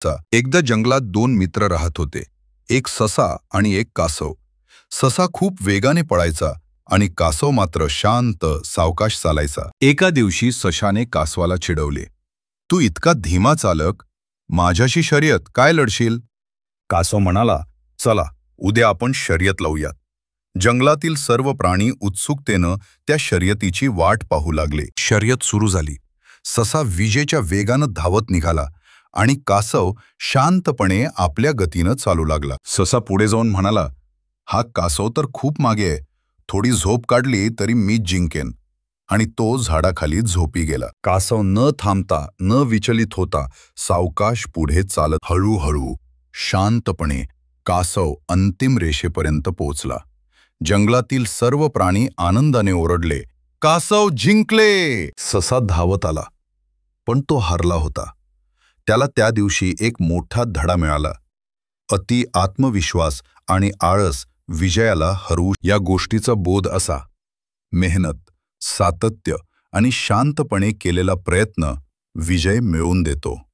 एकदा जंगलात दोन मित्र राहत होते, एक ससा आणि एक कासव. ससा खूप वेगाने पळायचा आणि कासव मात्र शांत सावकाश चालायचा. एका दिवशी सशाने कासवाला चिडवले, तू इतका धीमा चालक, माझ्याशी शर्यत काय लढशील? कासव म्हणाला, चला उद्या आपण शर्यत लावूयात. जंगलातील सर्व प्राणी उत्सुकतेनं त्या शर्यतीची वाट पाहू लागले. शर्यत सुरू झाली. ससा विजेच्या वेगानं धावत निघाला आणि कासव शांतपणे आपल्या गतीनं चालू लागला. ससा पुढे जाऊन म्हणाला, हा कासव तर खूप मागे आहे, थोडी झोप काढली तरी मीच जिंकेन. आणि तो झाडाखाली झोपी गेला. कासव न थांबता न विचलित होता सावकाश पुढे चालत हळूहळू शांतपणे कासव अंतिम रेषेपर्यंत पोहोचला. जंगलातील सर्व प्राणी आनंदाने ओरडले, कासव जिंकले! ससा धावत आला, पण तो हरला होता. त्याला त्या दिवशी एक मोठा धडा मिळाला. अति आत्मविश्वास आणि आळस विजयाला हरवू. या गोष्टीचा बोध असा, मेहनत, सातत्य आणि शांतपणे केलेला प्रयत्न विजय मिळवून देतो.